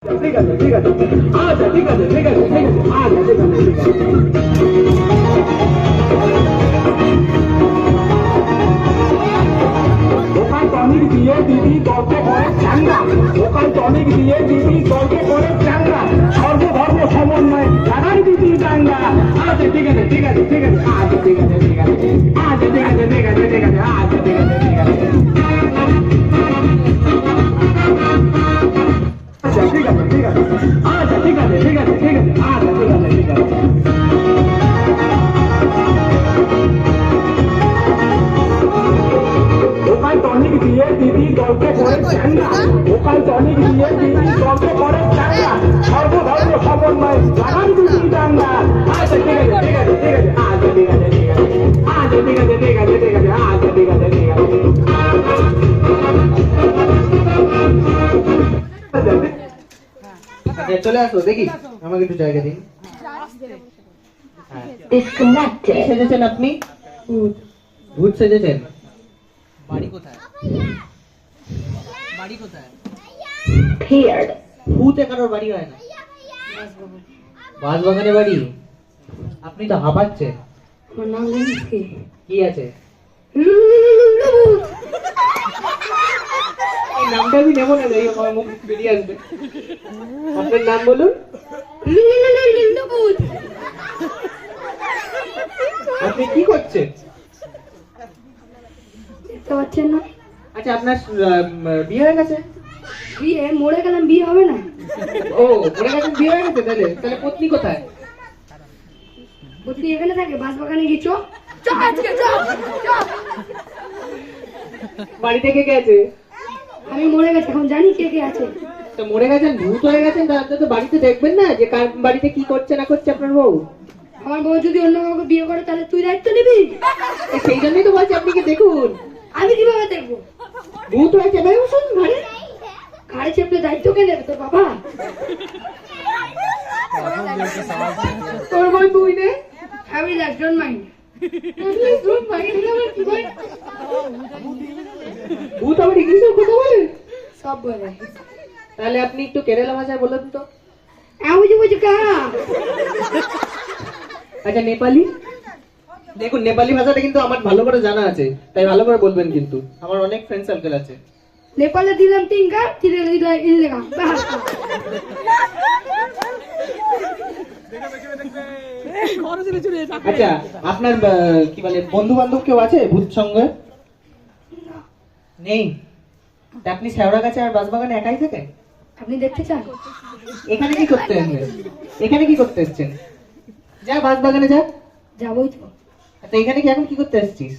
ঠিক আছে ঠিক আছে আচ্ছা ঠিক আছে ঠিক আছে ঠিক আছে আচ্ছা ঠিক আছে ঠিক আছে দোকান টনিক দিয়ে দিদি দলকে করে চাঙ্গা দোকান টনিক দিয়ে দিদি দলকে করে চাঙ্গা সর্বধর্ম সমন্বয় জানাই দিদি চাঙ্গা আচ্ছা ঠিক আছে ঠিক আছে ঠিক আছে আচ্ছা ঠিক আছে ঠিক আছে আচ্ছা ঠিক আছে ঠিক আছে ঠিক আছে আচ্ছা ঠিক আছে ঠিক আছে আচ্ছা ঠিক আছে ঠিক আছে আচ্ছা ঠিক আছে ঠিক আছে ঠিক আছে আচ্ছা ঠিক আছে ঠিক আছে দোকান টনিক দিয়ে দিদি দলকে করে চাঙ্গা দোকান টনিক দিয়ে দিদি দলকে করে চাঙ্গা সর্বধর্ম সমন্বয় জানান দিদি চাঙ্গা আচ্ছা ঠিক আছে ঠিক আছে ঠিক আছে আচ্ছা ঠিক আছে ঠিক আছে আচ্ছা ঠিক আছে ঠিক আছে ঠিক আছে আচ্ছা ঠিক আছে ঠিক আছে চলে আসো দেখি আমাকে একটু জায়গা দিন। সেজেছেন আপনি? ভূত সেজেছেন? বাড়ি কোথায়? বাড়ি কোথায়? ভূত কারোর বাড়ি হয় না। বাঁশবাগানে বাড়ি? আপনি তো হাঁপাচ্ছেন। কি আছে? এই নামটা আমি নেবো না, যাই আমার মুখ বেরিয়ে আসবে। আপনার নাম বলুন। আপনি কি করছেন? না আচ্ছা আপনার বিয়ে হয়ে গেছে? বিয়ে মরে গেলাম, বিয়ে হবে না? ও মরে গেছেন, বিয়ে হয়ে গেছে। তাহলে তাহলে পত্নী কোথায়? পত্নী এখানে থাকে, বাঁশবাগানে গিয়ে চো আজকে চো। বাড়িতে কে কে আছে? আমি মরে গেছি, এখন জানি কে কে আছে। তো মরে গেছেন, ভূত হয়ে গেছেন, তাহলে তো বাড়িতে দেখবেন না যে কার বাড়িতে কি করছে না করছে আপনার বউ। আমার বউ যদি অন্য কাউকে বিয়ে করে তাহলে তুই দায়িত্ব নিবি? সেই জন্যই তো বলছি আপনি কি দেখুন। আমি কিভাবে দেখবো? ভূত হয়ে চেপে বসুন ঘরে। ঘাড়ে চেপলে দায়িত্ব কে নেবে? তোর বাবা? তোর বই তুই নে। আমি একজন মাইন্ড ভূত আবার ইংলিশে কথা বলে? সব বলে। তাহলে আপনি একটু কেরালা ভাষায় বলুন তো। আমি বুঝি কা আচ্ছা নেপালি? দেখুন নেপালি ভাষাটা কিন্তু আমার ভালো করে জানা আছে, তাই ভালো করে বলবেন কিন্তু। আমার অনেক ফ্রেন্ড সার্কেল আছে। নেপালে দিলাম টিঙ্কা, চিরেলে দিলাম ইলেগা। আচ্ছা আপনার কি বলে বন্ধু বান্ধব কেউ আছে ভূত সঙ্গে? নেই? তা আপনি শেওড়া গাছে আর বাঁশবাগানে একাই থাকেন? আপনি দেখতে চান? এখানে কি করতে এসেছেন? এখানে কি করতে এসেছেন? যা বাঁশবাগানে যা। যাবোই তো। তো এখানে কি এখন কি করতে এসেছিস?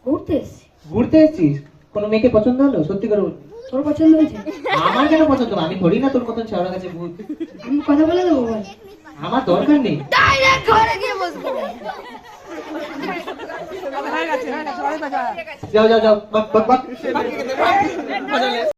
ঘুরতে এসছি। ঘুরতে এসেছিস? কোনো মেয়েকে পছন্দ হলো? সত্যি করে বল। তোর পছন্দ হয়েছে? আমার কেন পছন্দ? আমি ধরি না তোর মতন শেওড়া গাছে ভূত। আমি কথা বলে দেবো বল। আমার দরকার নেই। ডাইরেক্ট ঘরে গিয়ে বসবো। যাও যাও যাও, বাক বাক বাক।